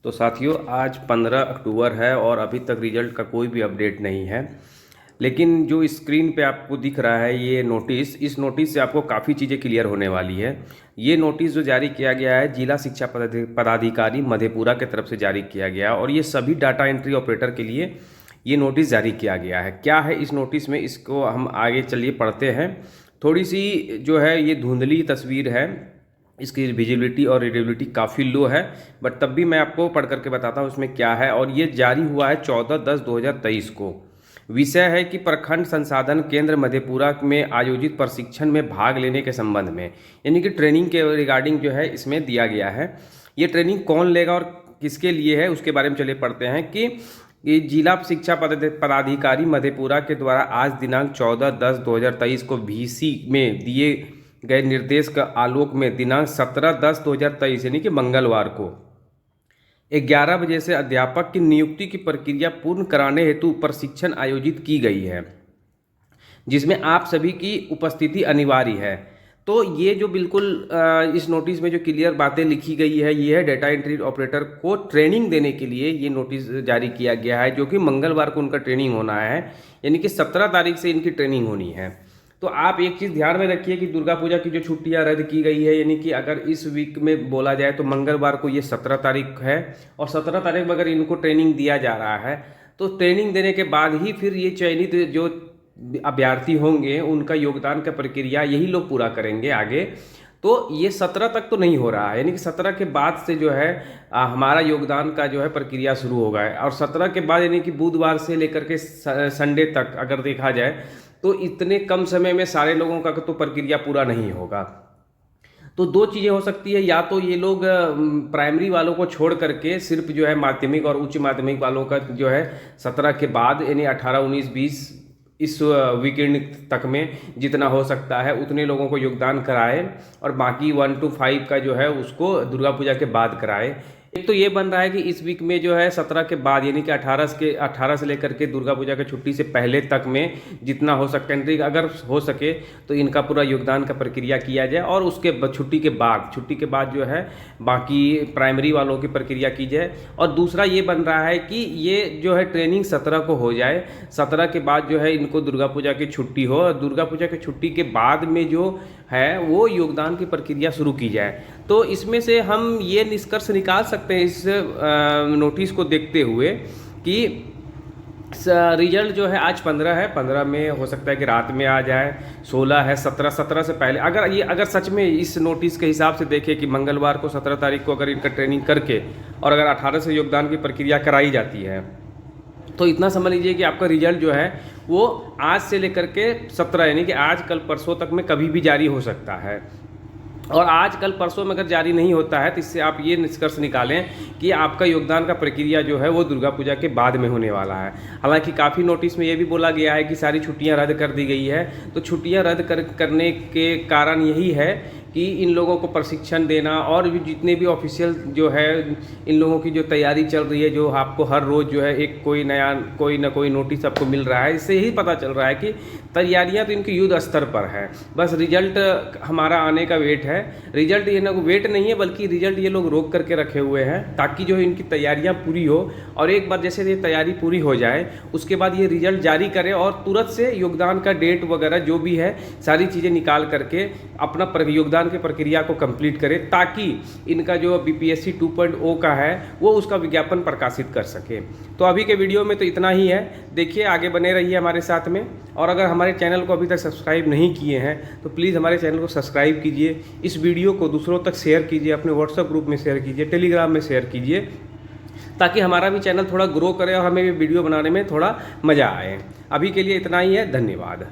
तो साथियों आज 15 अक्टूबर है और अभी तक रिजल्ट का कोई भी अपडेट नहीं है। लेकिन जो स्क्रीन पे आपको दिख रहा है ये नोटिस, इस नोटिस से आपको काफ़ी चीज़ें क्लियर होने वाली है। ये नोटिस जो जारी किया गया है जिला शिक्षा पदाधिकारी मधेपुरा की तरफ से जारी किया गया और ये सभी डाटा एंट्री ऑपरेटर के लिए ये नोटिस जारी किया गया है। क्या है इस नोटिस में, इसको हम आगे चलिए पढ़ते हैं। थोड़ी सी जो है ये धुंधली तस्वीर है, इसकी विजिबिलिटी और रीडेबिलिटी काफ़ी लो है, बट तब भी मैं आपको पढ़ करके बताता हूँ उसमें क्या है। और ये जारी हुआ है 14/10/2023 को। विषय है कि प्रखंड संसाधन केंद्र मधेपुरा में आयोजित प्रशिक्षण में भाग लेने के संबंध में, यानी कि ट्रेनिंग के रिगार्डिंग जो है इसमें दिया गया है। ये ट्रेनिंग कौन लेगा और किसके लिए है उसके बारे में चलिए पढ़ते हैं कि ये जिला शिक्षा पदाधिकारी मधेपुरा के द्वारा आज दिनांक 14/10/2023 को VC में दिए गए निर्देश का आलोक में दिनांक 17/10/2023 यानी कि मंगलवार को 11 बजे से अध्यापक की नियुक्ति की प्रक्रिया पूर्ण कराने हेतु प्रशिक्षण आयोजित की गई है, जिसमें आप सभी की उपस्थिति अनिवार्य है। तो ये जो बिल्कुल इस नोटिस में जो क्लियर बातें लिखी गई है ये है डेटा एंट्री ऑपरेटर को ट्रेनिंग देने के लिए ये नोटिस जारी किया गया है, जो कि मंगलवार को उनका ट्रेनिंग होना है, यानी कि 17 तारीख से इनकी ट्रेनिंग होनी है। तो आप एक चीज़ ध्यान में रखिए कि दुर्गा पूजा की जो छुट्टियां रद्द की गई है, यानी कि अगर इस वीक में बोला जाए तो मंगलवार को ये 17 तारीख है और 17 तारीख में अगर इनको ट्रेनिंग दिया जा रहा है तो ट्रेनिंग देने के बाद ही फिर ये चयनित जो अभ्यर्थी होंगे उनका योगदान का प्रक्रिया यही लोग पूरा करेंगे आगे। तो ये 17 तक तो नहीं हो रहा है, यानी कि 17 के बाद से जो है हमारा योगदान का जो है प्रक्रिया शुरू होगा और 17 के बाद यानी कि बुधवार से लेकर के संडे तक अगर देखा जाए तो इतने कम समय में सारे लोगों का तो प्रक्रिया पूरा नहीं होगा। तो दो चीज़ें हो सकती है, या तो ये लोग प्राइमरी वालों को छोड़ करके सिर्फ जो है माध्यमिक और उच्च माध्यमिक वालों का जो है 17 के बाद यानी 18, 19, 20 इस वीकेंड तक में जितना हो सकता है उतने लोगों को योगदान कराए और बाकी 1 to 5 का जो है उसको दुर्गा पूजा के बाद कराए। एक तो ये बन रहा है कि इस वीक में जो है 17 के बाद यानी कि 18 से लेकर के दुर्गा पूजा के छुट्टी से पहले तक में जितना हो सके अगर हो सके तो इनका पूरा योगदान का प्रक्रिया किया जाए और उसके छुट्टी के बाद जो है बाकी प्राइमरी वालों की प्रक्रिया की जाए। और दूसरा ये बन रहा है कि ये जो है ट्रेनिंग 17 को हो जाए, 17 के बाद जो है इनको दुर्गा पूजा की छुट्टी हो और दुर्गा पूजा की छुट्टी के बाद में जो है वो योगदान की प्रक्रिया शुरू की जाए। तो इसमें से हम ये निष्कर्ष निकाल सकते हैं इस नोटिस को देखते हुए कि रिजल्ट जो है आज 15 है, 15 में हो सकता है कि रात में आ जाए, 16 है, 17 से पहले अगर सच में इस नोटिस के हिसाब से देखें कि मंगलवार को 17 तारीख को अगर इनका ट्रेनिंग करके और अगर 18 से योगदान की प्रक्रिया कराई जाती है तो इतना समझ लीजिए कि आपका रिजल्ट जो है वो आज से लेकर के 17 यानी कि आज कल परसों तक में कभी भी जारी हो सकता है। और आज कल परसों में अगर जारी नहीं होता है तो इससे आप ये निष्कर्ष निकालें कि आपका योगदान का प्रक्रिया जो है वो दुर्गा पूजा के बाद में होने वाला है। हालांकि काफ़ी नोटिस में ये भी बोला गया है कि सारी छुट्टियां रद्द कर दी गई है, तो छुट्टियां रद्द करने के कारण यही है कि इन लोगों को प्रशिक्षण देना और भी जितने भी ऑफिशियल जो है इन लोगों की जो तैयारी चल रही है, जो आपको हर रोज़ जो है एक कोई ना कोई नोटिस आपको मिल रहा है, इससे यही पता चल रहा है कि तैयारियां तो इनकी युद्ध स्तर पर है। बस रिजल्ट हमारा आने का वेट है। रिजल्ट ये ना वेट नहीं है बल्कि रिजल्ट ये लोग रोक करके रखे हुए हैं ताकि जो है इनकी तैयारियां पूरी हो और एक बार जैसे ये तैयारी पूरी हो जाए उसके बाद ये रिजल्ट जारी करे और तुरंत से योगदान का डेट वगैरह जो भी है सारी चीज़ें निकाल करके अपना योगदान की प्रक्रिया को कंप्लीट करे ताकि इनका जो BPSC 2.0 का है वो उसका विज्ञापन प्रकाशित कर सके। तो अभी के वीडियो में तो इतना ही है, देखिए आगे बने रहिए हमारे साथ में। और अगर हमारे चैनल को अभी तक सब्सक्राइब नहीं किए हैं तो प्लीज़ हमारे चैनल को सब्सक्राइब कीजिए, इस वीडियो को दूसरों तक शेयर कीजिए, अपने व्हाट्सएप ग्रुप में शेयर कीजिए, टेलीग्राम में शेयर कीजिए ताकि हमारा भी चैनल थोड़ा ग्रो करे और हमें भी वीडियो बनाने में थोड़ा मज़ा आए। अभी के लिए इतना ही है, धन्यवाद।